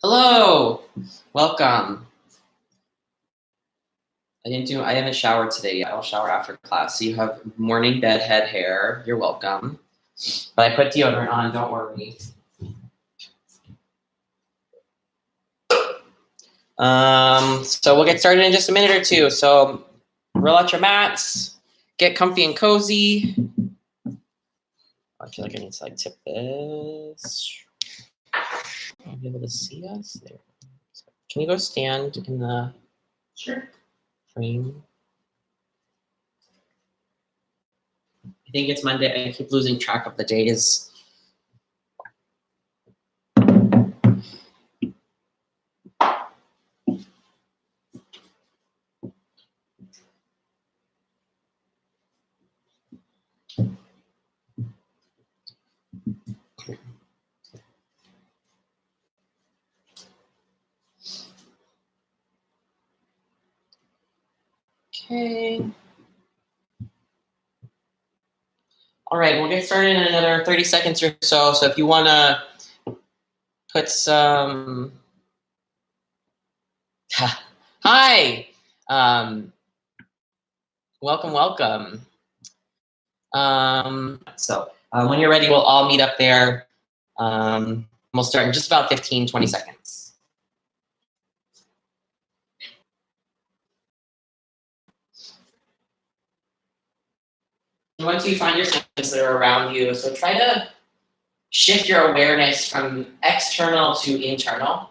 Hello, welcome. I haven't showered today yet. I'll shower after class. So you have morning bedhead hair. You're welcome. But I put deodorant on, don't worry. So we'll get started in just a minute or two. So roll out your mats, get comfy and cozy. I feel like I need to tip this. I'll be able to see us there. Can you go stand in the frame? I think it's Monday. I keep losing track of the days. Okay. All right, we'll get started in another 30 seconds or so. So if you want to put some... Hi! Welcome. When you're ready, we'll all meet up there. We'll start in just about 15, 20 seconds. Once you find your senses that are around you, so try to shift your awareness from external to internal.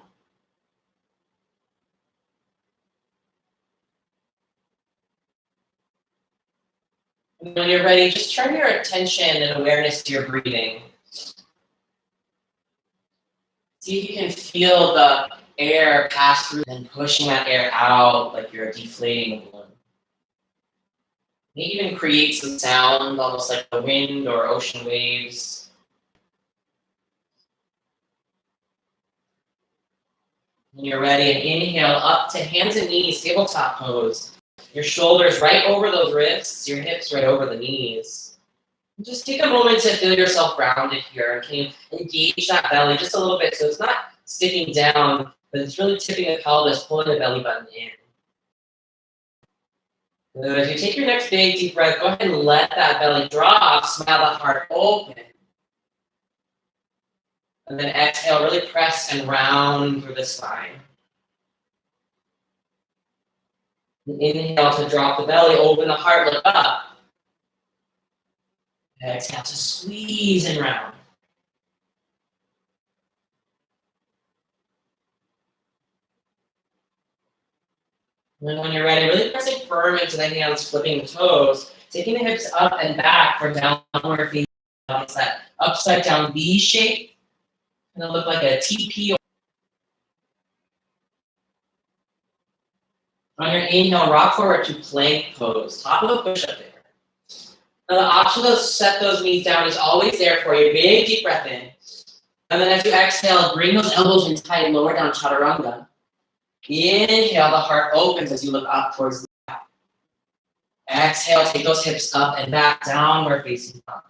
And when you're ready, just turn your attention and awareness to your breathing. See if you can feel the air pass through and pushing that air out like you're deflating a balloon. Maybe even create some sound, almost like the wind or ocean waves. When you're ready, and inhale up to hands and knees, tabletop pose. Your shoulders right over those wrists, your hips right over the knees. And just take a moment to feel yourself grounded here. Can you engage that belly just a little bit so it's not sticking down, but it's really tipping the pelvis, pulling the belly button in. Good. As you take your next big deep breath, go ahead and let that belly drop, smile the heart open. And then exhale, really press and round through the spine. Inhale to drop the belly, open the heart, look up. Exhale to squeeze and round. And then when you're ready, really pressing firm into the hands, flipping the toes, taking the hips up and back for downward facing dog. It's that upside down V shape. It'll look like a TP. On your inhale, rock forward to plank pose, top of the push-up there. Now the option to set those knees down is always there for you. Big deep breath in. And then as you exhale, bring those elbows in tight, lower down chaturanga. Inhale, the heart opens as you look up towards the back. Exhale, take those hips up and back, downward facing dog.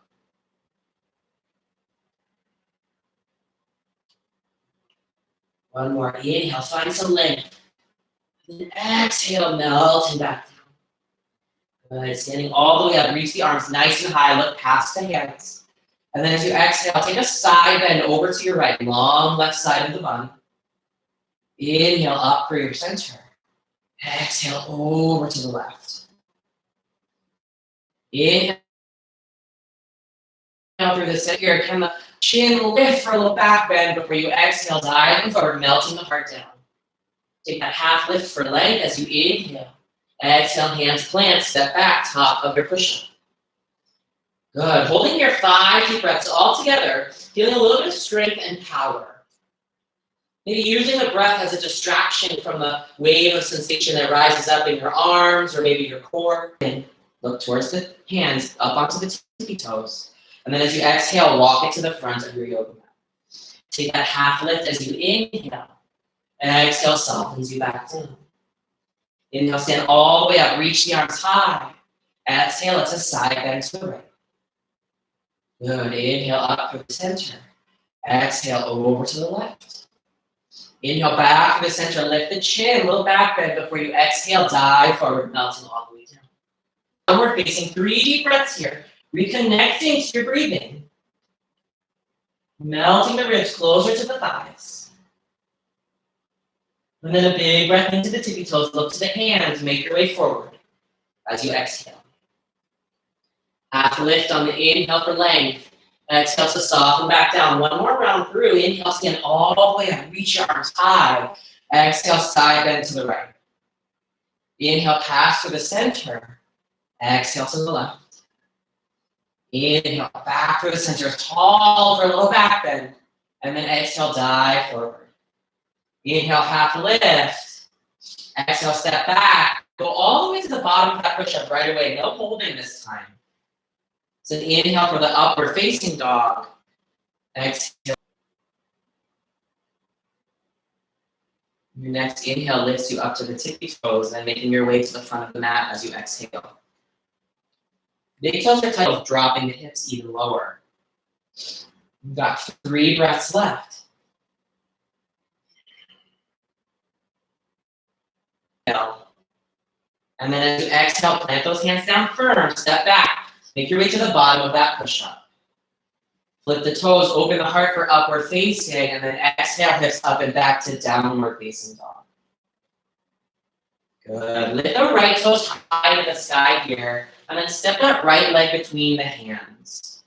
One more. Inhale, find some length. And exhale, melting back down. Good. Standing all the way up, reach the arms nice and high, look past the hands. And then as you exhale, take a side bend over to your right, long left side of the bun. Inhale up for your center. Exhale over to the left. Inhale through the center here. Can the chin lift for a little back bend before you exhale, diving forward, melting the heart down. Take that half lift for length as you inhale. Exhale, hands plant, step back, top of your push-up. Good. Holding your 5 deep breaths all together, feeling a little bit of strength and power. Maybe using the breath as a distraction from the wave of sensation that rises up in your arms or maybe your core. And look towards the hands, up onto the tippy toes. And then as you exhale, walk it to the front of your yoga mat. Take that half lift as you inhale. And exhale, softens you back down. Inhale, stand all the way up, reach the arms high. Exhale, it's a side bend to the right. Good. Inhale up for the center. Exhale over to the left. Inhale back to the center, lift the chin, little back bend before you exhale, dive forward, melting all the way down. Downward facing, 3 deep breaths here. Reconnecting to your breathing. Melting the ribs closer to the thighs. And then a big breath into the tippy toes, look to the hands, make your way forward as you exhale. Half lift on the inhale for length. Exhale to soften back down. One more round through. Inhale, stand all the way up. Reach your arms high. Exhale, side bend to the right. Inhale, pass to the center. Exhale to the left. Inhale, back through the center. Tall for a little back bend. And then exhale, dive forward. Inhale, half lift. Exhale, step back. Go all the way to the bottom of that push-up right away. No holding this time. So inhale for the upward facing dog. Exhale. Your next inhale lifts you up to the tippy toes and making your way to the front of the mat as you exhale. Big toes are tight, dropping the hips even lower. You've got 3 breaths left. And then as you exhale, plant those hands down firm, step back. Make your way to the bottom of that push-up. Flip the toes, open the heart for upward facing, and then exhale, hips up and back to downward facing dog. Good. Lift the right toes high to the sky here, and then step that right leg between the hands.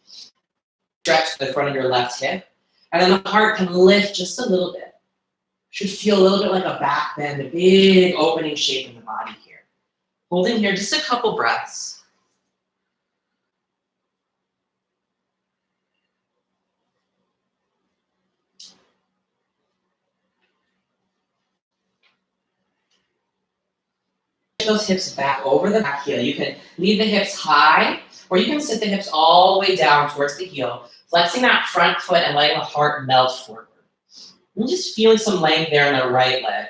Stretch the front of your left hip, and then the heart can lift just a little bit. Should feel a little bit like a back bend, a big opening shape in the body here. Holding here just a couple breaths. Those hips back over the back heel. You can leave the hips high, or you can sit the hips all the way down towards the heel, flexing that front foot and letting the heart melt forward. And just feeling some length there in the right leg.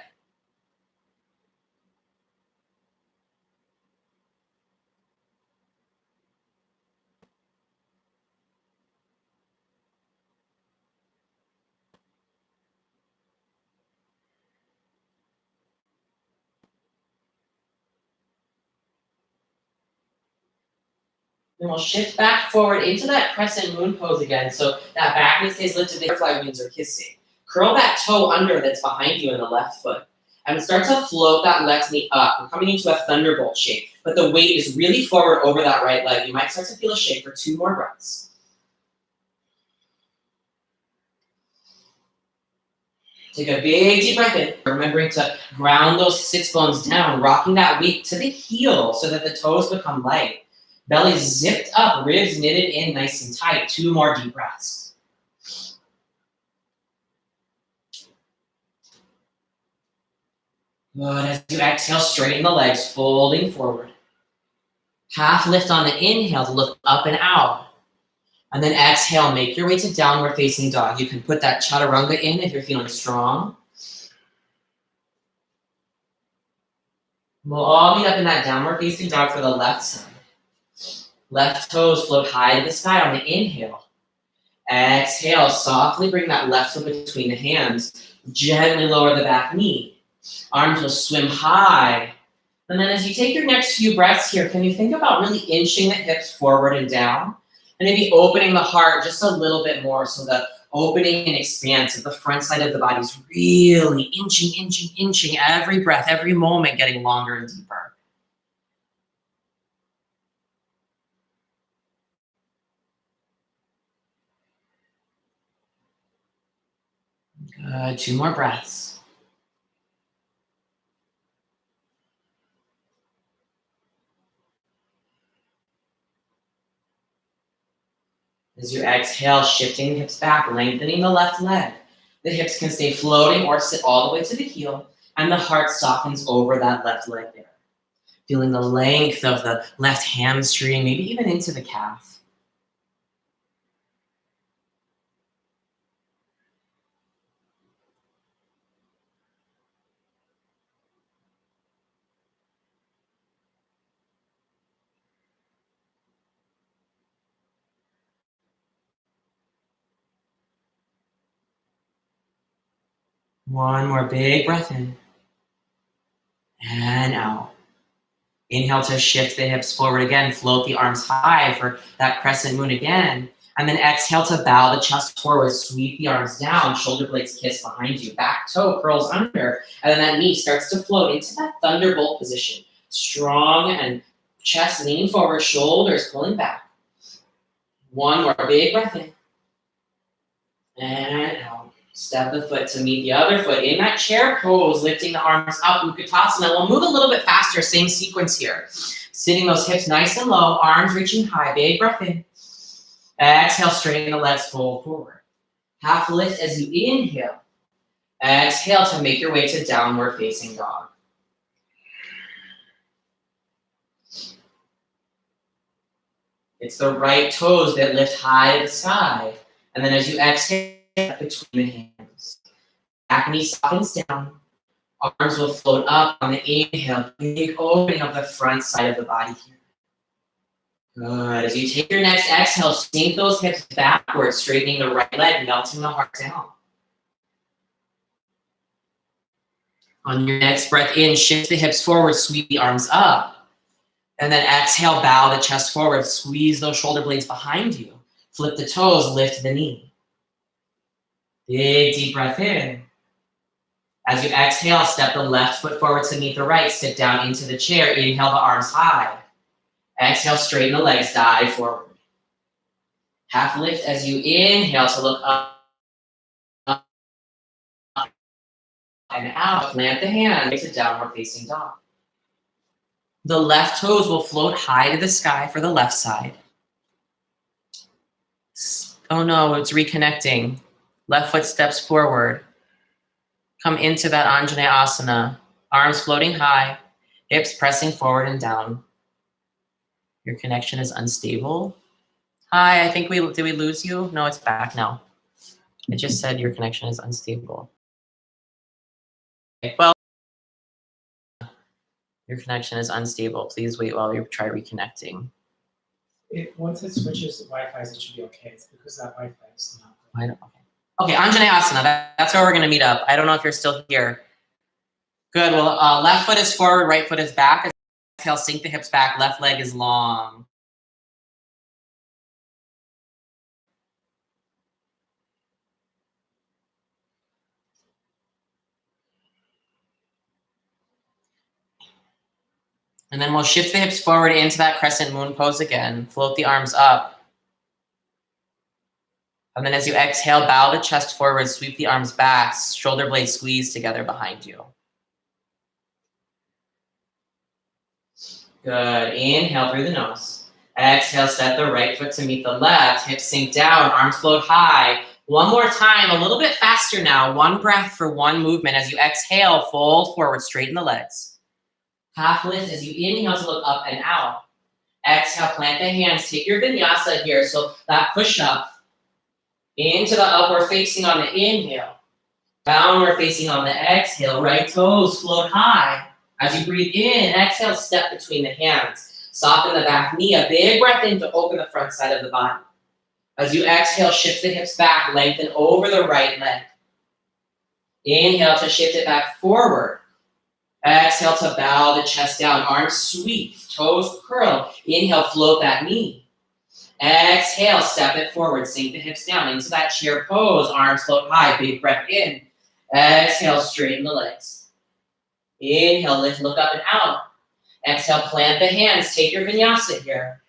Then we'll shift back forward into that crescent moon pose again. So that back knee stays lifted, the butterfly wings are kissing. Curl that toe under that's behind you in the left foot. And start to float that left knee up. We're coming into a thunderbolt shape. But the weight is really forward over that right leg. You might start to feel a shake for 2 more breaths. Take a big deep breath in, remembering to ground those sits bones down, rocking that weight to the heel so that the toes become light. Belly zipped up, ribs knitted in nice and tight. 2 more deep breaths. Good. As you exhale, straighten the legs, folding forward. Half lift on the inhale to look up and out. And then exhale, make your way to downward facing dog. You can put that chaturanga in if you're feeling strong. We'll all meet up in that downward facing dog for the left side. Left toes float high to the sky on the inhale. Exhale, softly bring that left foot between the hands. Gently lower the back knee. Arms will swim high. And then as you take your next few breaths here, can you think about really inching the hips forward and down? And maybe opening the heart just a little bit more so the opening and expanse of the front side of the body is really inching, every breath, every moment getting longer and deeper. Good, 2 more breaths. As you exhale, shifting the hips back, lengthening the left leg. The hips can stay floating or sit all the way to the heel, and the heart softens over that left leg there. Feeling the length of the left hamstring, maybe even into the calf. One more big breath in. And out. Inhale to shift the hips forward again. Float the arms high for that crescent moon again. And then exhale to bow the chest forward. Sweep the arms down. Shoulder blades kiss behind you. Back toe curls under. And then that knee starts to float into that thunderbolt position. Strong and chest leaning forward. Shoulders pulling back. One more big breath in. And out. Step the foot to meet the other foot. In that chair pose, lifting the arms up, Utkatasana. We'll move a little bit faster, same sequence here. Sitting those hips nice and low, arms reaching high, big breath in. Exhale, straighten the legs, fold forward. Half lift as you inhale. Exhale to make your way to downward facing dog. It's the right toes that lift high to the sky. And then as you exhale, between the hands. Back knee softens down. Arms will float up on the inhale. Big opening of the front side of the body here. Good. As you take your next exhale, sink those hips backwards, straightening the right leg, melting the heart down. On your next breath in, shift the hips forward, sweep the arms up. And then exhale, bow the chest forward, squeeze those shoulder blades behind you. Flip the toes, lift the knee. Big deep breath in. As you exhale, step the left foot forward to meet the right. Sit down into the chair. Inhale the arms high. Exhale, straighten the legs, dive forward. Half lift as you inhale to look up, up and out. Plant the hand to downward facing dog. The left toes will float high to the sky for the left side. Oh no, it's reconnecting. Left foot steps forward. Come into that Anjaneyasana. Arms floating high, hips pressing forward and down. Your connection is unstable. Hi, I think did we lose you? No, it's back now. It just said your connection is unstable. Okay, well, your connection is unstable. Please wait while we try reconnecting. Once it switches to Wi-Fi, it should be okay. It's because that Wi-Fi is not good. Okay, Anjaneyasana, that's where we're going to meet up. I don't know if you're still here. Good, well, left foot is forward, right foot is back. Exhale, sink the hips back, left leg is long. And then we'll shift the hips forward into that crescent moon pose again. Float the arms up. And then as you exhale, bow the chest forward, sweep the arms back, shoulder blades squeeze together behind you. Good. Inhale through the nose. Exhale, set the right foot to meet the left. Hips sink down, arms float high. One more time, a little bit faster now. One breath for one movement. As you exhale, fold forward, straighten the legs. Half lift as you inhale to look up and out. Exhale, plant the hands. Take your vinyasa here. So that push up into the upward facing on the inhale. Downward facing on the exhale. Right toes float high. As you breathe in, exhale, step between the hands. Soften the back knee. A big breath in to open the front side of the body. As you exhale, shift the hips back. Lengthen over the right leg. Inhale to shift it back forward. Exhale to bow the chest down. Arms sweep. Toes curl. Inhale, float that knee. Exhale, step it forward. Sink the hips down into that chair pose. Arms float high. Big breath in. Exhale, straighten the legs. Inhale, lift, look up and out. Exhale, plant the hands. Take your vinyasa here.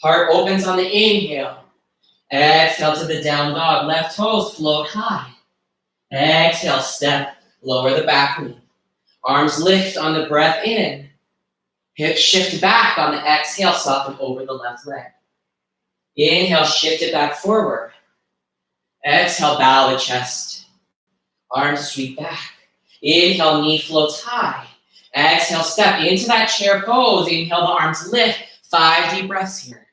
Heart opens on the inhale. Exhale to the down dog. Left toes float high. Exhale, step. Lower the back knee. Arms lift on the breath in. Hips shift back on the exhale. Soften over the left leg. Inhale, shift it back forward. Exhale, bow the chest. Arms sweep back. Inhale, knee floats high. Exhale, step into that chair pose. Inhale, the arms lift. 5 deep breaths here.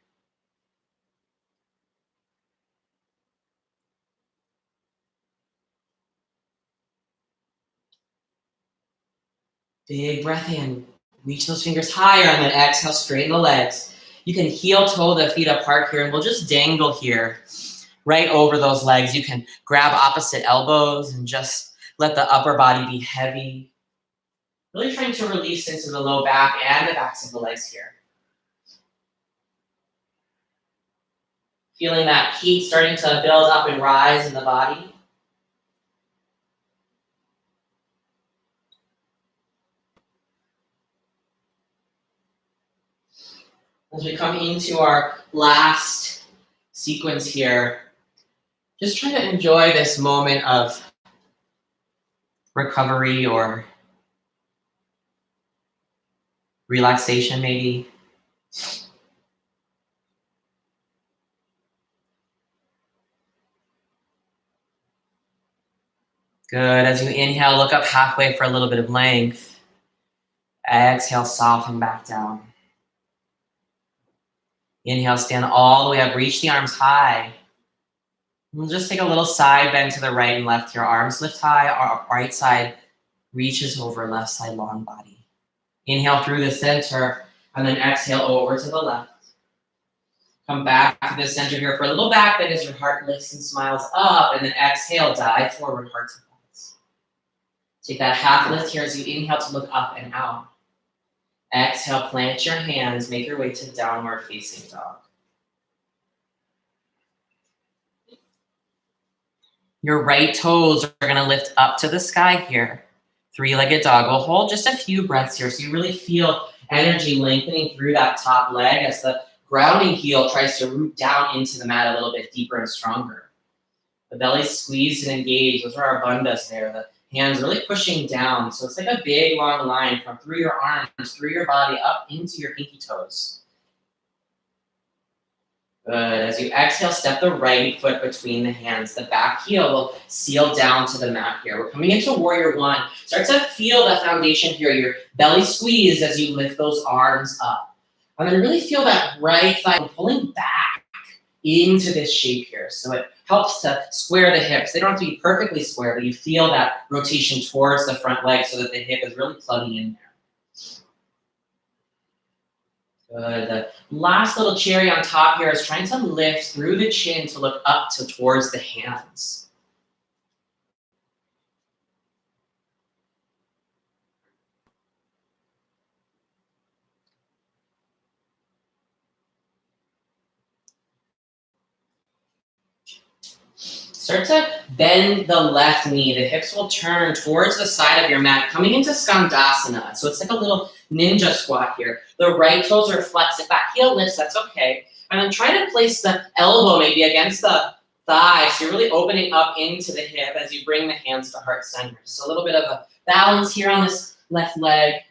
Big breath in. Reach those fingers higher and then exhale, straighten the legs. You can heel toe the feet apart here and we'll just dangle here. right over those legs. You can grab opposite elbows and just let the upper body be heavy. Really trying to release into the low back and the backs of the legs here. Feeling that heat starting to build up and rise in the body. As we come into our last sequence here, just trying to enjoy this moment of recovery or relaxation maybe. Good. As you inhale, look up halfway for a little bit of length. Exhale, soften back down. Inhale, stand all the way up. Reach the arms high. We'll just take a little side bend to the right and left here. Arms lift high. Our right side reaches over, left side long body. Inhale through the center, and then exhale over to the left. Come back to the center here for a little back bend as your heart lifts and smiles up, and then exhale, dive forward, heart to thighs. Take that half lift here as you inhale to look up and out. Exhale, plant your hands, make your way to downward facing dog. Your right toes are going to lift up to the sky here. Three-legged dog. We'll hold just a few breaths here so you really feel energy lengthening through that top leg as the grounding heel tries to root down into the mat a little bit deeper and stronger. The belly's squeezed and engaged. Those are our bandhas there. The hands really pushing down. So it's like a big long line from through your arms, through your body, up into your pinky toes. Good. As you exhale, step the right foot between the hands. The back heel will seal down to the mat here. We're coming into warrior one. Start to feel the foundation here. Your belly squeezed as you lift those arms up. And then really feel that right thigh pulling back into this shape here. So it helps to square the hips. They don't have to be perfectly square, but you feel that rotation towards the front leg so that the hip is really plugging in there. Good. The last little cherry on top here is trying to lift through the chin to look up towards the hands. Start to bend the left knee. The hips will turn towards the side of your mat, coming into Skandasana. So it's like a little ninja squat here. The right toes are flexed. If that heel lifts, that's okay. And then try to place the elbow maybe against the thigh. So you're really opening up into the hip as you bring the hands to heart center. So a little bit of a balance here on this left leg.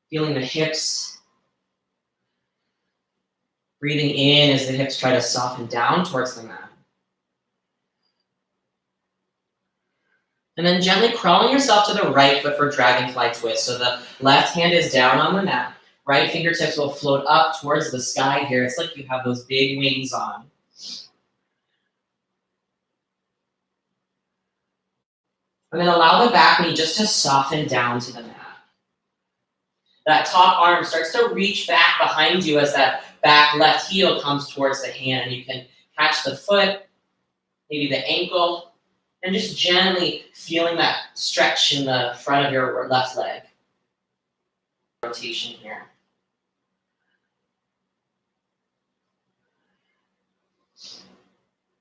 Feeling the hips. Breathing in as the hips try to soften down towards the mat. And then gently crawling yourself to the right foot for dragonfly twist. So the left hand is down on the mat. Right fingertips will float up towards the sky here. It's like you have those big wings on. And then allow the back knee just to soften down to the mat. That top arm starts to reach back behind you as that back left heel comes towards the hand. You can catch the foot, maybe the ankle, and just gently feeling that stretch in the front of your left leg. Rotation here.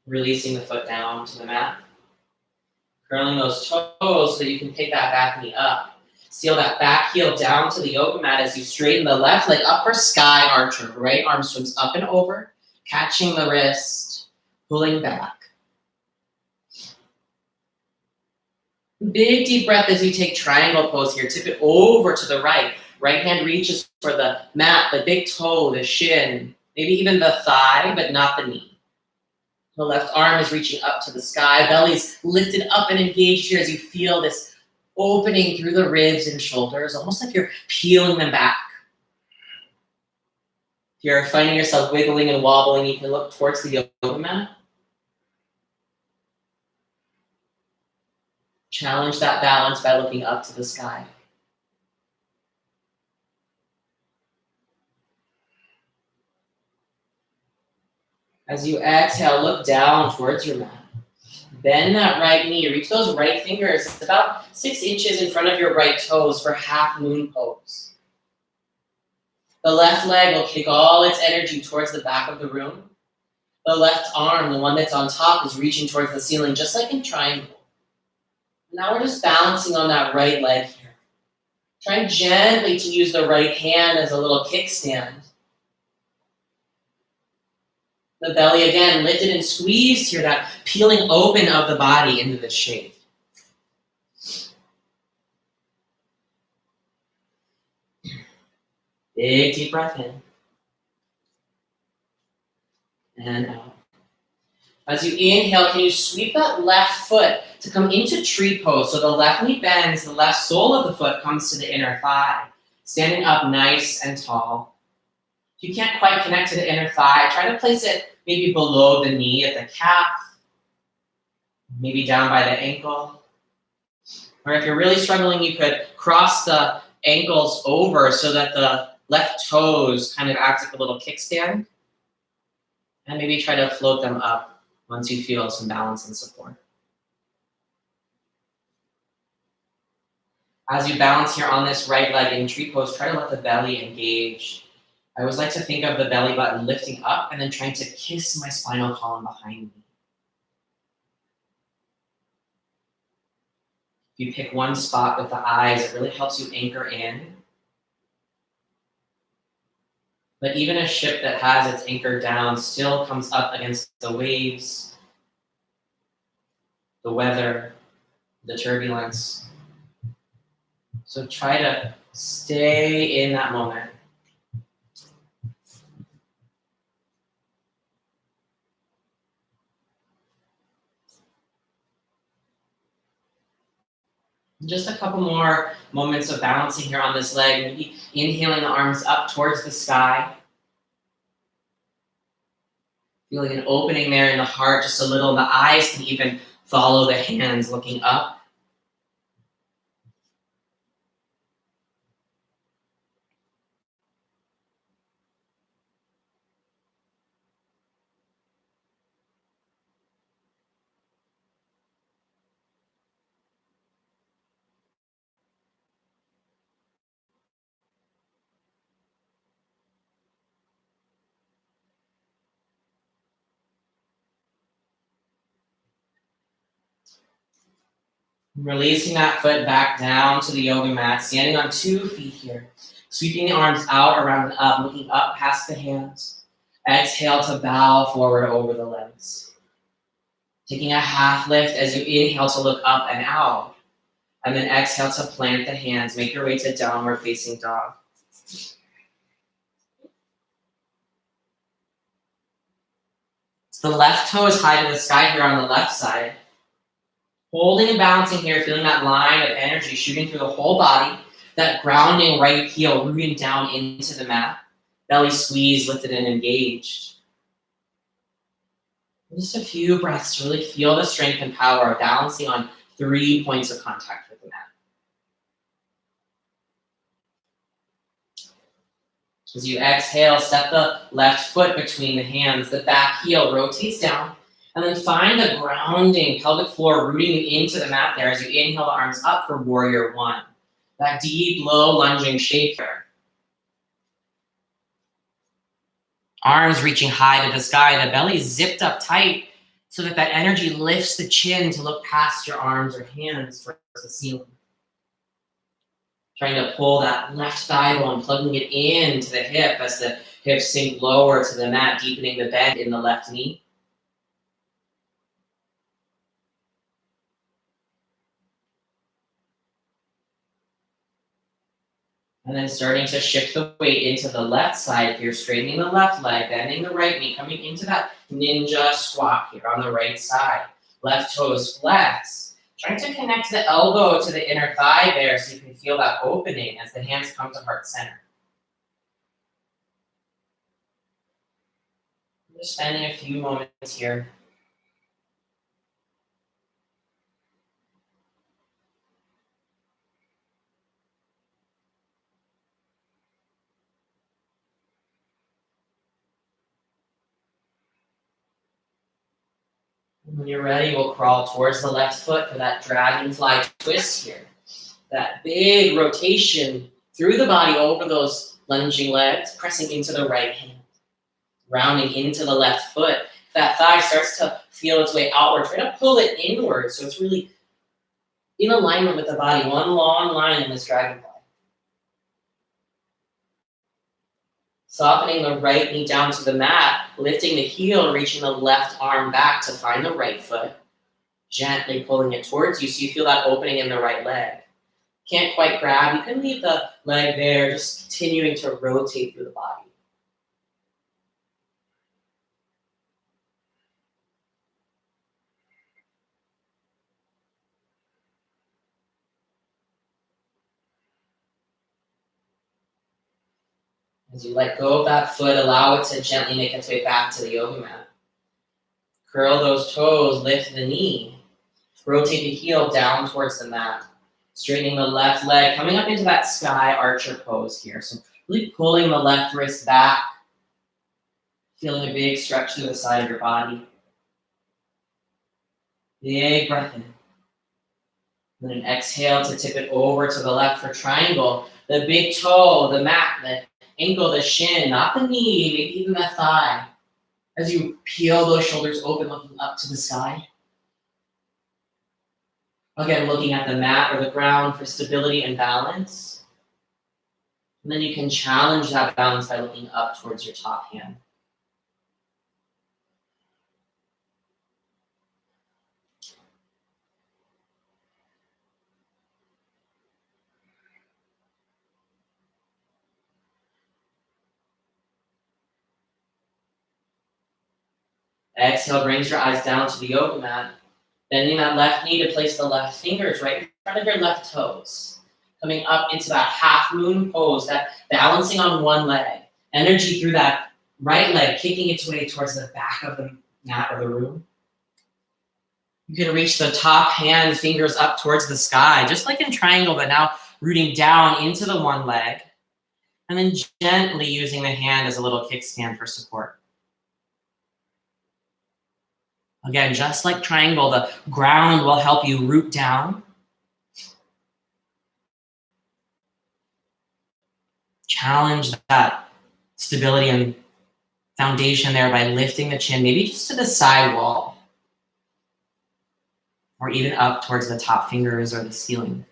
Releasing the foot down to the mat. Curling those toes so you can pick that back knee up. Seal that back heel down to the yoga mat as you straighten the left leg up for sky archer. Right arm swims up and over, catching the wrist, pulling back. Big deep breath as you take triangle pose here. Tip it over to the right. Right hand reaches for the mat, the big toe, the shin, maybe even the thigh, but not the knee. The left arm is reaching up to the sky. Belly's lifted up and engaged here as you feel this opening through the ribs and shoulders, almost like you're peeling them back. If you're finding yourself wiggling and wobbling, you can look towards the yoga mat. Challenge that balance by looking up to the sky. As you exhale, look down towards your mat. Bend that right knee. Reach those right fingers about 6 inches in front of your right toes for half moon pose. The left leg will kick all its energy towards the back of the room. The left arm, the one that's on top, is reaching towards the ceiling, just like in triangle. Now we're just balancing on that right leg here. Trying gently to use the right hand as a little kickstand. The belly again lifted and squeezed here, that peeling open of the body into the shape. Big deep breath in. And out. As you inhale, can you sweep that left foot to come into tree pose? So the left knee bends, the left sole of the foot comes to the inner thigh. Standing up nice and tall. If you can't quite connect to the inner thigh, try to place it maybe below the knee at the calf. Maybe down by the ankle. Or if you're really struggling, you could cross the ankles over so that the left toes kind of act like a little kickstand. And maybe try to float them up once you feel some balance and support. As you balance here on this right leg in tree pose, try to let the belly engage. I always like to think of the belly button lifting up and then trying to kiss my spinal column behind me. If you pick one spot with the eyes, it really helps you anchor in. But even a ship that has its anchor down still comes up against the waves, the weather, the turbulence. So try to stay in that moment. Just a couple more moments of balancing here on this leg. Maybe inhaling the arms up towards the sky. Feeling an opening there in the heart just a little. And the eyes can even follow the hands looking up. Releasing that foot back down to the yoga mat, standing on 2 feet here. Sweeping the arms out, around and up, looking up past the hands. Exhale to bow forward over the legs. Taking a half lift as you inhale to look up and out. And then exhale to plant the hands. Make your way to downward facing dog. So the left toe is high to the sky here on the left side. Holding and balancing here, feeling that line of energy shooting through the whole body. That grounding right heel rooting down into the mat. Belly squeezed, lifted and engaged. Just a few breaths to really feel the strength and power of balancing on 3 points of contact with the mat. As you exhale, step the left foot between the hands. The back heel rotates down. And then find the grounding pelvic floor rooting into the mat there as you inhale the arms up for warrior one. That deep, low lunging shape here. Arms reaching high to the sky, the belly zipped up tight so that that energy lifts the chin to look past your arms or hands towards the ceiling. Trying to pull that left thigh bone, plugging it into the hip as the hips sink lower to the mat, deepening the bend in the left knee. And then starting to shift the weight into the left side here, straightening the left leg, bending the right knee, coming into that ninja squat here on the right side. Left toes flex. Trying to connect the elbow to the inner thigh there so you can feel that opening as the hands come to heart center. Just spending a few moments here. When you're ready, we'll crawl towards the left foot for that dragonfly twist here. That big rotation through the body over those lunging legs, pressing into the right hand, rounding into the left foot. If that thigh starts to feel its way outward, try to pull it inward so it's really in alignment with the body, one long line in this dragonfly. Softening the right knee down to the mat, lifting the heel, reaching the left arm back to find the right foot, gently pulling it towards you so you feel that opening in the right leg. Can't quite grab, you can leave the leg there, just continuing to rotate through the body. As you let go of that foot, allow it to gently make its way back to the yoga mat. Curl those toes, lift the knee. Rotate the heel down towards the mat. Straightening the left leg, coming up into that sky archer pose here. So really pulling the left wrist back. Feeling a big stretch through the side of your body. Big breath in. And then exhale to tip it over to the left for triangle. The big toe, the mat, the ankle, the shin, not the knee, maybe even the thigh. As you peel those shoulders open, looking up to the sky. Again, looking at the mat or the ground for stability and balance. And then you can challenge that balance by looking up towards your top hand. Exhale, brings your eyes down to the yoga mat. Bending that left knee to place the left fingers right in front of your left toes. Coming up into that half moon pose, that balancing on one leg. Energy through that right leg, kicking its way towards the back of the mat or the room. You can reach the top hand, fingers up towards the sky, just like in triangle, but now rooting down into the one leg. And then gently using the hand as a little kickstand for support. Again, just like triangle, the ground will help you root down. Challenge that stability and foundation there by lifting the chin, maybe just to the side wall, or even up towards the top fingers or the ceiling.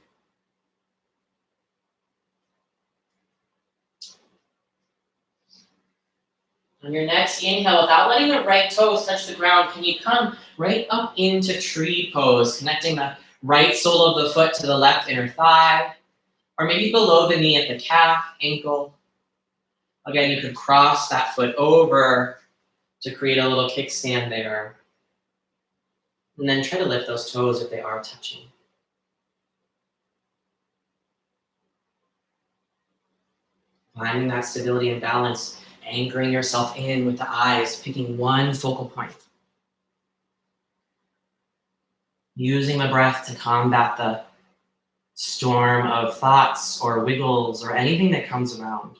On your next inhale, without letting the right toes touch the ground, can you come right up into tree pose, connecting the right sole of the foot to the left inner thigh, or maybe below the knee at the calf, ankle. Again, you could cross that foot over to create a little kickstand there. And then try to lift those toes if they are touching. Finding that stability and balance, anchoring yourself in with the eyes, picking one focal point. Using the breath to combat the storm of thoughts or wiggles or anything that comes around.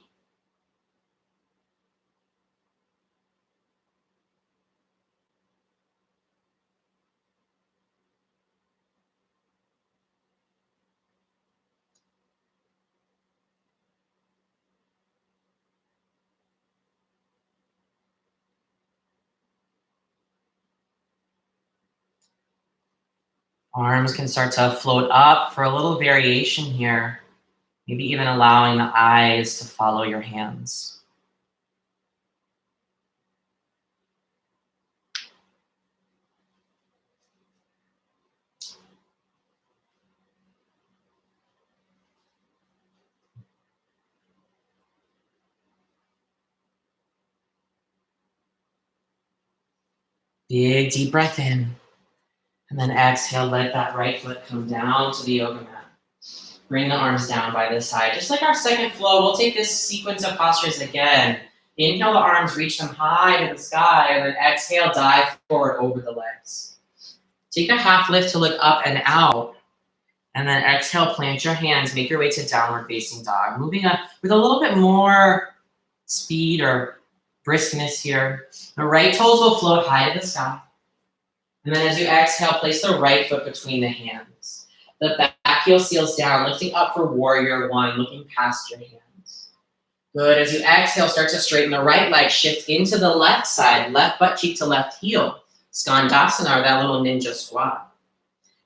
Arms can start to float up for a little variation here. Maybe even allowing the eyes to follow your hands. Big deep breath in. And then exhale, let that right foot come down to the yoga mat. Bring the arms down by the side. Just like our second flow, we'll take this sequence of postures again. Inhale the arms, reach them high to the sky, and then exhale, dive forward over the legs. Take a half lift to look up and out. And then exhale, plant your hands, make your way to downward facing dog. Moving up with a little bit more speed or briskness here. The right toes will float high to the sky. And then as you exhale, place the right foot between the hands. The back heel seals down, lifting up for warrior one, looking past your hands. Good. As you exhale, start to straighten the right leg, shift into the left side, left butt cheek to left heel. Skandasana, or that little ninja squat.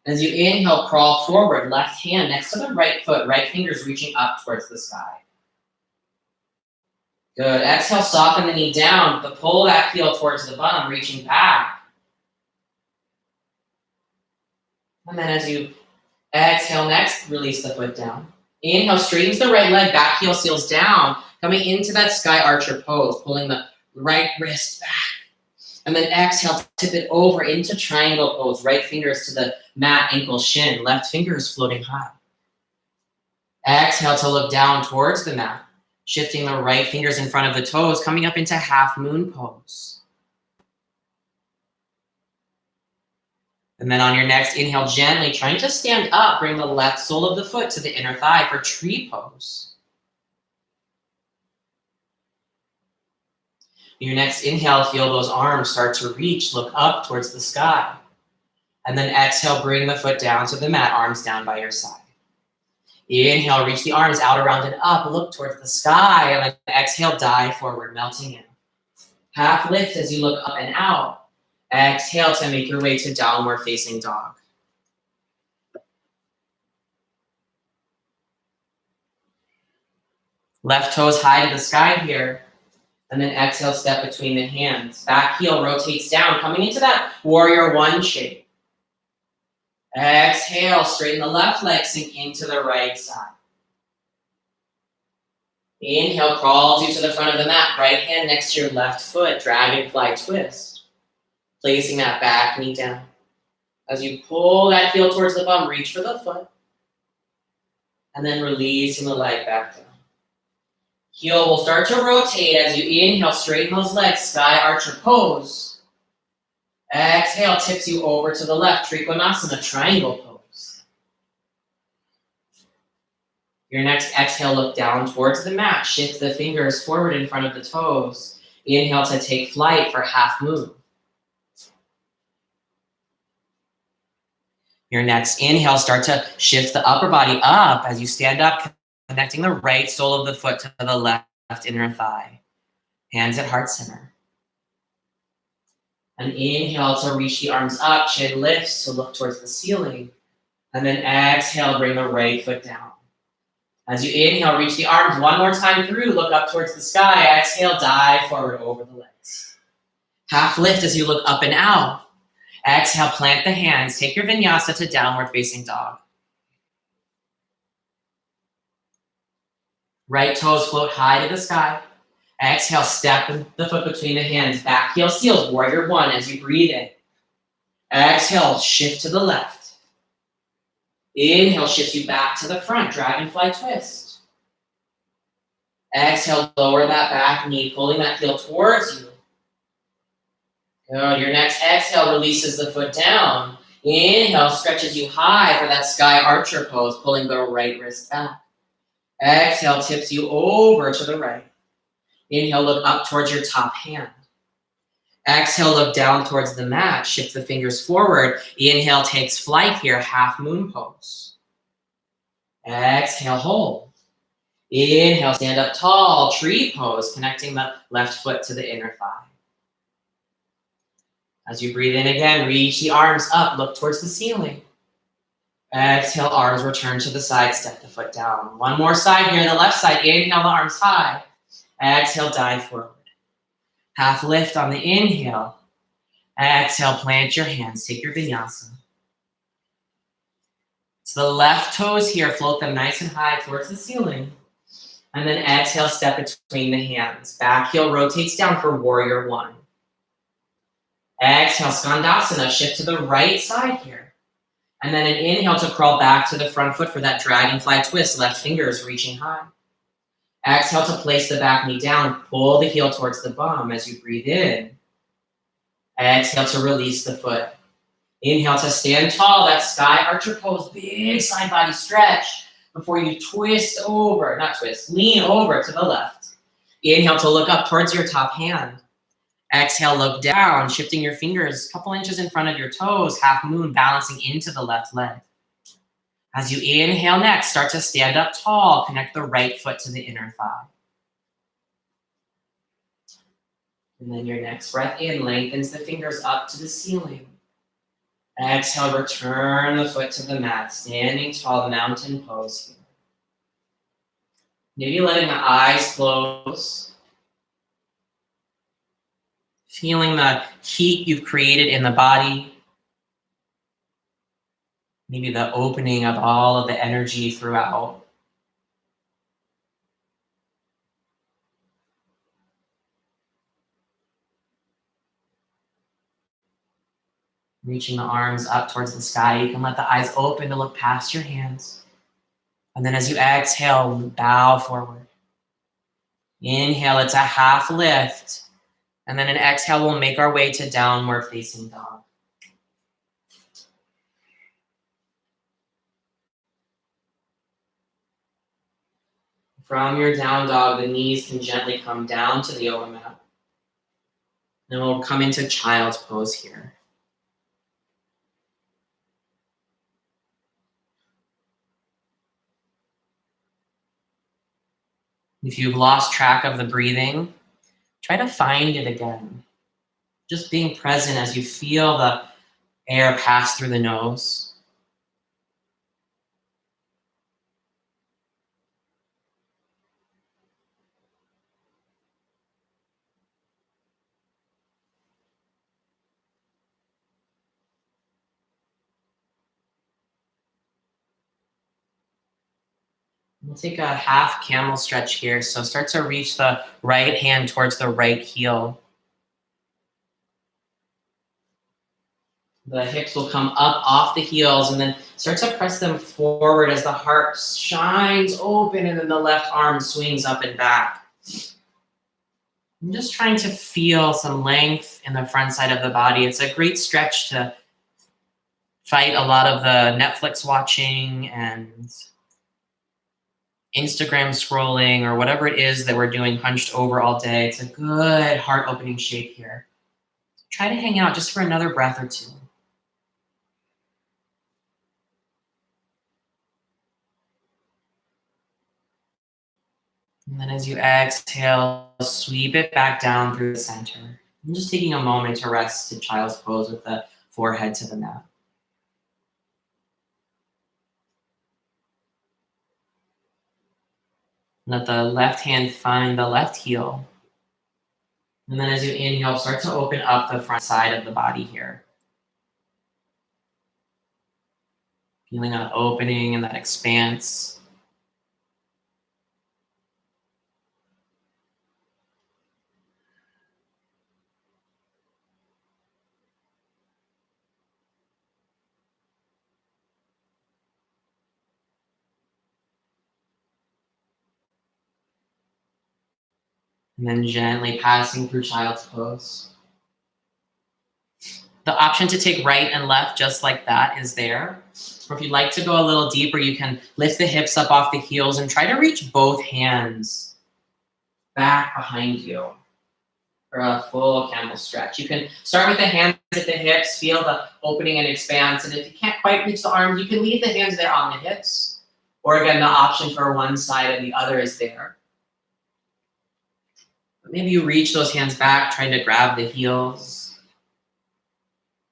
As you inhale, crawl forward, left hand next to the right foot, right fingers reaching up towards the sky. Good. Exhale, soften the knee down, but pull that heel towards the bum, reaching back. And then as you exhale next, release the foot down. Inhale, straightens the right leg, back heel seals down, coming into that sky archer pose, pulling the right wrist back. And then exhale, tip it over into triangle pose, right fingers to the mat, ankle, shin, left fingers floating high. Exhale to look down towards the mat, shifting the right fingers in front of the toes, coming up into half moon pose. And then on your next inhale, gently trying to stand up, bring the left sole of the foot to the inner thigh for tree pose. Your next inhale, feel those arms start to reach, look up towards the sky. And then exhale, bring the foot down to the mat, arms down by your side. Inhale, reach the arms out, around, and up, look towards the sky. And then exhale, dive forward, melting in. Half lift as you look up and out. Exhale to make your way to downward facing dog. Left toes high to the sky here. And then exhale, step between the hands. Back heel rotates down, coming into that warrior one shape. Exhale, straighten the left leg, sink into the right side. Inhale, crawls you to the front of the mat. Right hand next to your left foot, dragonfly twist. Placing that back knee down. As you pull that heel towards the bum, reach for the foot. And then releasing the leg back down. Heel will start to rotate as you inhale, straighten those legs, sky archer pose. Exhale, tips you over to the left, Trikonasana, triangle pose. Your next exhale, look down towards the mat, shift the fingers forward in front of the toes. Inhale to take flight for half moon. Your next inhale, start to shift the upper body up as you stand up, connecting the right sole of the foot to the left inner thigh. Hands at heart center. And inhale to reach the arms up, chin lifts to look towards the ceiling. And then exhale, bring the right foot down. As you inhale, reach the arms one more time through, look up towards the sky. Exhale, dive forward over the legs. Half lift as you look up and out. Exhale, plant the hands. Take your vinyasa to downward facing dog. Right toes float high to the sky. Exhale, step the foot between the hands. Back heel seals, warrior one as you breathe in. Exhale, shift to the left. Inhale, shifts you back to the front, dragonfly twist. Exhale, lower that back knee, pulling that heel towards you. Good. Your next exhale releases the foot down. Inhale, stretches you high for that sky archer pose, pulling the right wrist back. Exhale, tips you over to the right. Inhale, look up towards your top hand. Exhale, look down towards the mat. Shift the fingers forward. Inhale, takes flight here, half moon pose. Exhale, hold. Inhale, stand up tall, tree pose, connecting the left foot to the inner thigh. As you breathe in again, reach the arms up, look towards the ceiling. Exhale, arms return to the side, step the foot down. One more side here, the left side. Inhale, the arms high. Exhale, dive forward. Half lift on the inhale. Exhale, plant your hands, take your vinyasa. So the left toes here, float them nice and high towards the ceiling. And then exhale, step between the hands. Back heel rotates down for warrior one. Exhale, Skandasana, shift to the right side here. And then an inhale to crawl back to the front foot for that dragonfly twist, left fingers reaching high. Exhale to place the back knee down, pull the heel towards the bum as you breathe in. Exhale to release the foot. Inhale to stand tall, that sky archer pose, big side body stretch before you twist over, not twist, lean over to the left. Inhale to look up towards your top hand. Exhale, look down, shifting your fingers a couple inches in front of your toes, half moon, balancing into the left leg. As you inhale next, start to stand up tall, connect the right foot to the inner thigh. And then your next breath in lengthens the fingers up to the ceiling. Exhale, return the foot to the mat, standing tall, mountain pose here. Maybe letting the eyes close. Feeling the heat you've created in the body. Maybe the opening of all of the energy throughout. Reaching the arms up towards the sky. You can let the eyes open to look past your hands. And then as you exhale, bow forward. Inhale, it's a half lift. And then an exhale, we'll make our way to downward facing dog. From your down dog, the knees can gently come down to the yoga mat. Then we'll come into child's pose here. If you've lost track of the breathing, try to find it again. Just being present as you feel the air pass through the nose. We'll take a half camel stretch here. So start to reach the right hand towards the right heel. The hips will come up off the heels and then start to press them forward as the heart shines open and then the left arm swings up and back. I'm just trying to feel some length in the front side of the body. It's a great stretch to fight a lot of the Netflix watching and Instagram scrolling or whatever it is that we're doing hunched over all day. It's a good heart opening shape here. Try to hang out just for another breath or two. And then as you exhale, sweep it back down through the center. I'm just taking a moment to rest in child's pose with the forehead to the mat. Let the left hand find the left heel. And then as you inhale, start to open up the front side of the body here. Feeling that opening and that expanse. And then gently passing through child's pose. The option to take right and left just like that is there. Or if you'd like to go a little deeper, you can lift the hips up off the heels and try to reach both hands back behind you for a full camel stretch. You can start with the hands at the hips, feel the opening and expanse. And if you can't quite reach the arms, you can leave the hands there on the hips. Or again, the option for one side and the other is there. But maybe you reach those hands back, trying to grab the heels.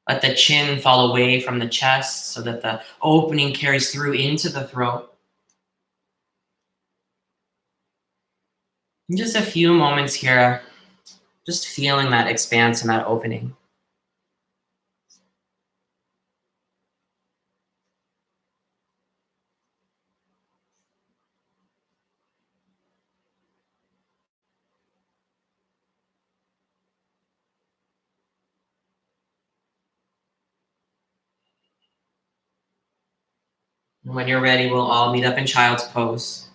Let the chin fall away from the chest so that the opening carries through into the throat. In just a few moments here, just feeling that expanse and that opening. And when you're ready, we'll all meet up in child's pose.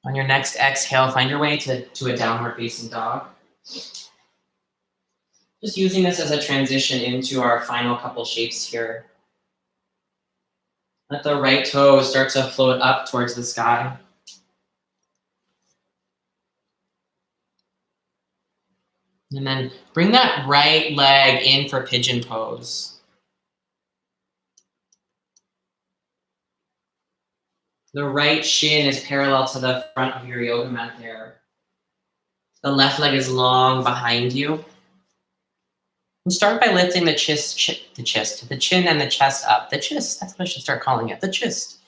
On your next exhale, find your way to a downward facing dog. Just using this as a transition into our final couple shapes here. Let the right toe start to float up towards the sky. And then bring that right leg in for pigeon pose. The right shin is parallel to the front of your yoga mat there. The left leg is long behind you. And start by lifting the chin and the chest up. The chest, that's what I should start calling it, the chest.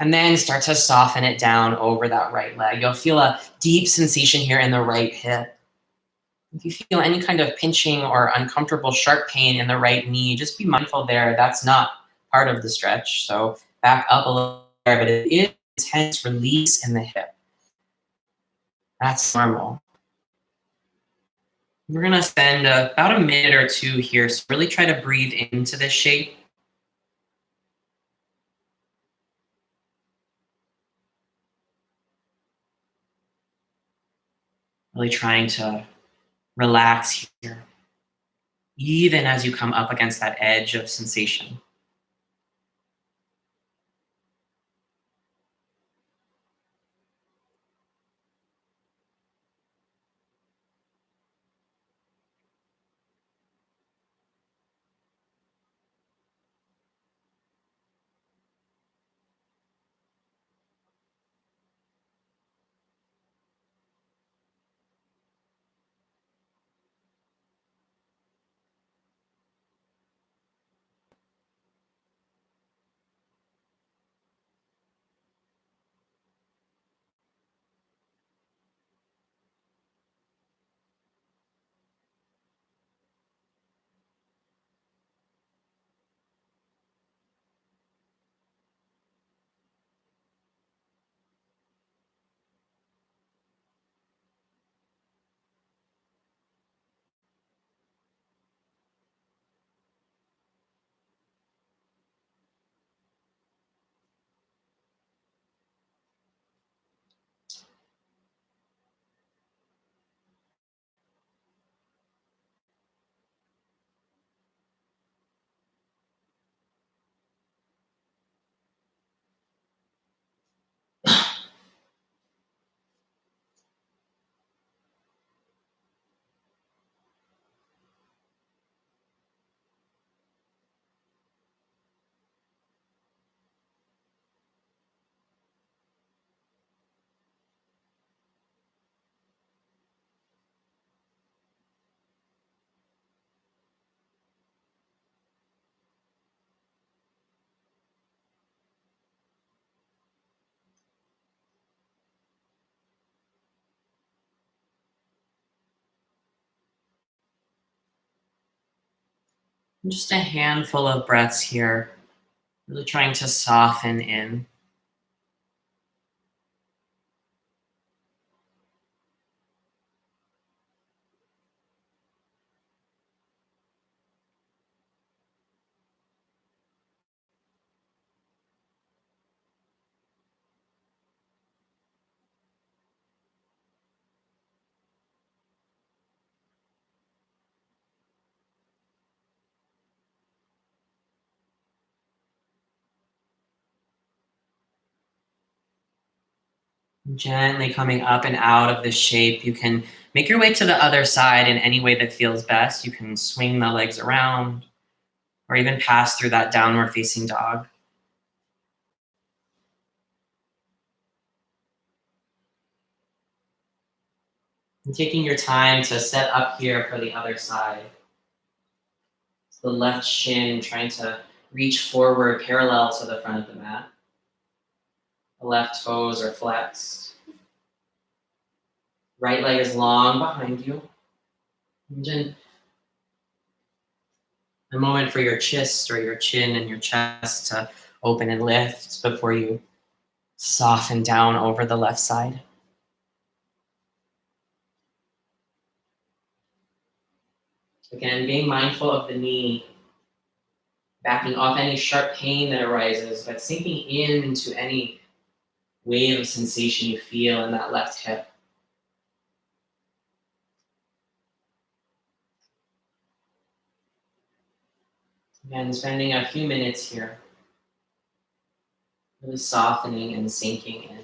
And then start to soften it down over that right leg. You'll feel a deep sensation here in the right hip. If you feel any kind of pinching or uncomfortable sharp pain in the right knee, just be mindful there. That's not part of the stretch. So back up a little there, but it is intense release in the hip. That's normal. We're gonna spend about a minute or two here. So really try to breathe into this shape. Really trying to relax here, even as you come up against that edge of sensation. Just a handful of breaths here, really trying to soften in. Gently coming up and out of the shape. You can make your way to the other side in any way that feels best. You can swing the legs around or even pass through that downward facing dog. And taking your time to set up here for the other side. So the left shin trying to reach forward parallel to the front of the mat. The left toes are flexed. Right leg is long behind you. And then a moment for your chest or your chin and your chest to open and lift before you soften down over the left side. Again, being mindful of the knee, backing off any sharp pain that arises, but sinking into any wave of sensation you feel in that left hip. Again, spending a few minutes here, really softening and sinking in.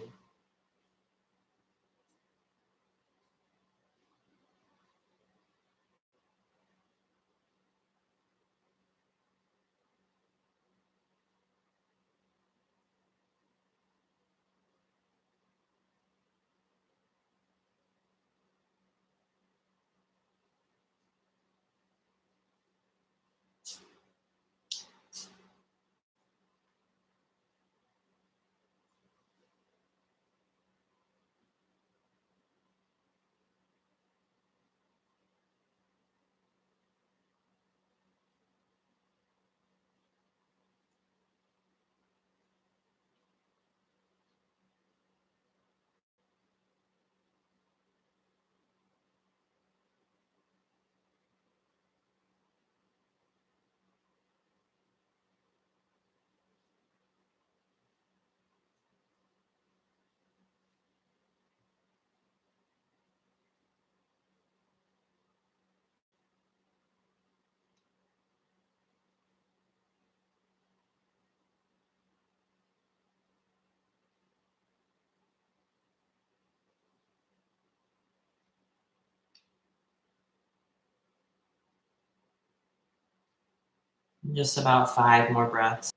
Just about 5 more breaths.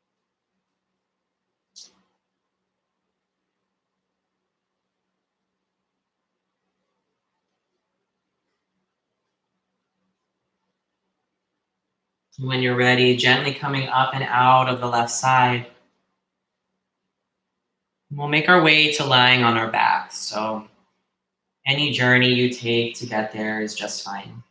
When you're ready, gently coming up and out of the left side. We'll make our way to lying on our backs. So any journey you take to get there is just fine.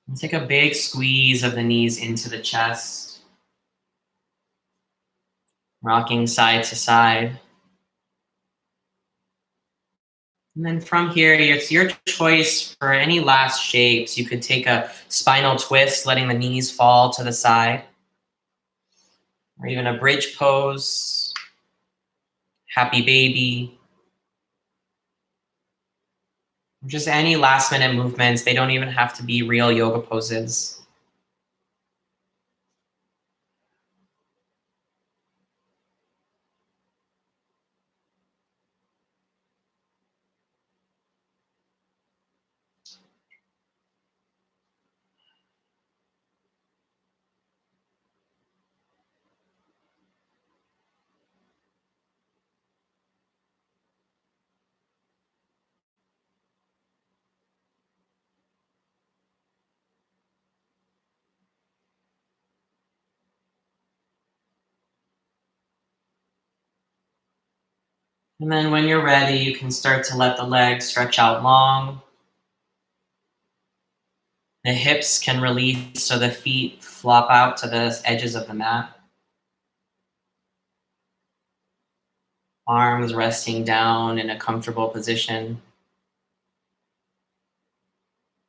And take a big squeeze of the knees into the chest, rocking side to side. And then from here, it's your choice for any last shapes. You could take a spinal twist, letting the knees fall to the side, or even a bridge pose, happy baby, just any last minute movements. They don't even have to be real yoga poses. And then when you're ready, you can start to let the legs stretch out long. The hips can release so the feet flop out to the edges of the mat. Arms resting down in a comfortable position.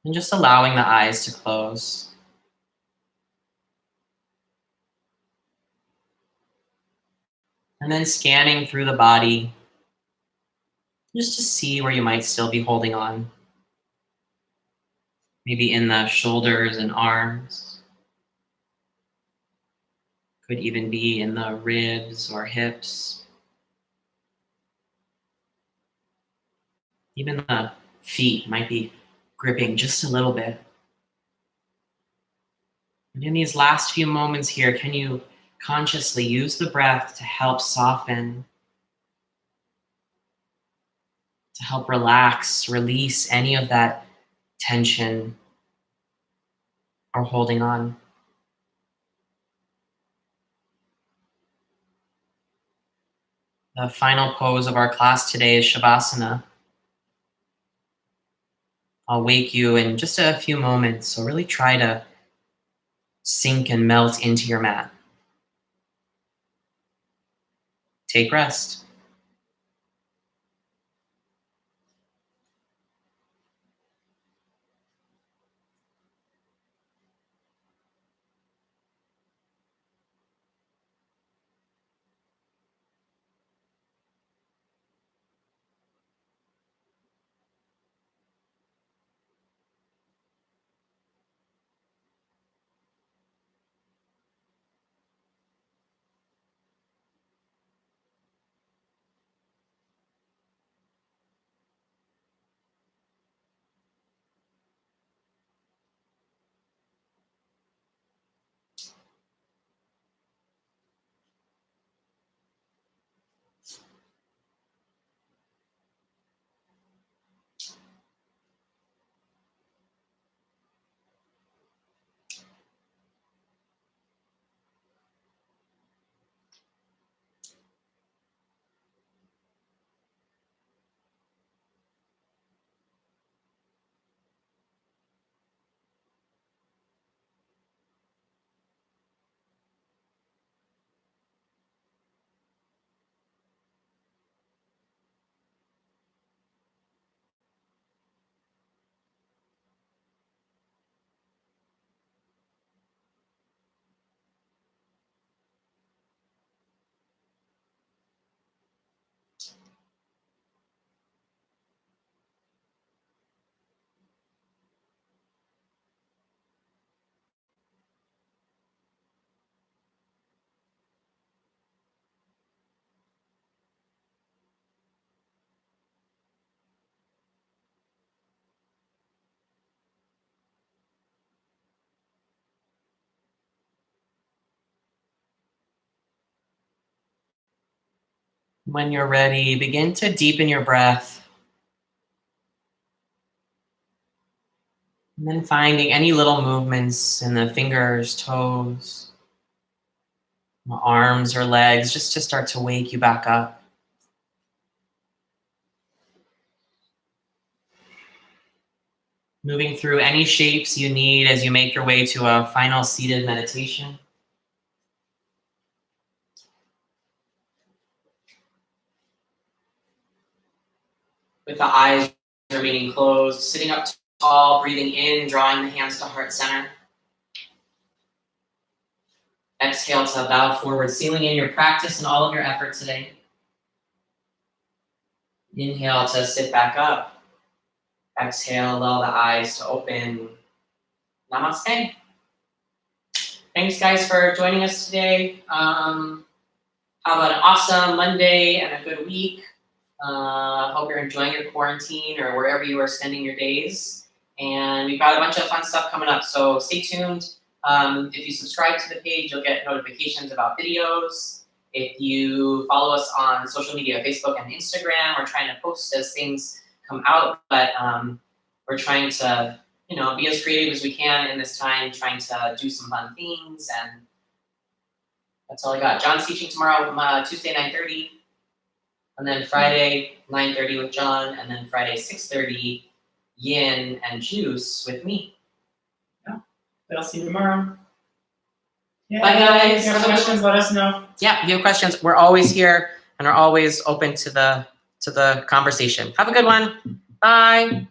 And just allowing the eyes to close. And then scanning through the body just to see where you might still be holding on. Maybe in the shoulders and arms. Could even be in the ribs or hips. Even the feet might be gripping just a little bit. And in these last few moments here, can you consciously use the breath to help soften, to help relax, release any of that tension or holding on? The final pose of our class today is Shavasana. I'll wake you in just a few moments, so really try to sink and melt into your mat. Take rest. When you're ready, begin to deepen your breath. And then finding any little movements in the fingers, toes, arms or legs, just to start to wake you back up. Moving through any shapes you need as you make your way to a final seated meditation. With the eyes remaining closed, sitting up tall, breathing in, drawing the hands to heart center. Exhale to bow forward, sealing in your practice and all of your effort today. Inhale to sit back up. Exhale, allow the eyes to open. Namaste. Thanks, guys, for joining us today. Have an awesome Monday and a good week. Hope you're enjoying your quarantine or wherever you are spending your days. And we've got a bunch of fun stuff coming up, so stay tuned. If you subscribe to the page, you'll get notifications about videos. If you follow us on social media, Facebook and Instagram, we're trying to post as things come out, but we're trying to, be as creative as we can in this time, trying to do some fun things, and that's all I got. John's teaching tomorrow, Tuesday, 9:30, and then Friday, 9:30 with John, and then Friday, 6:30, Yin and Juice with me. Yeah, I'll see you tomorrow. Yeah. Bye, guys. If you have questions, let us know. Yeah, if you have questions, we're always here and are always open to the conversation. Have a good one. Bye.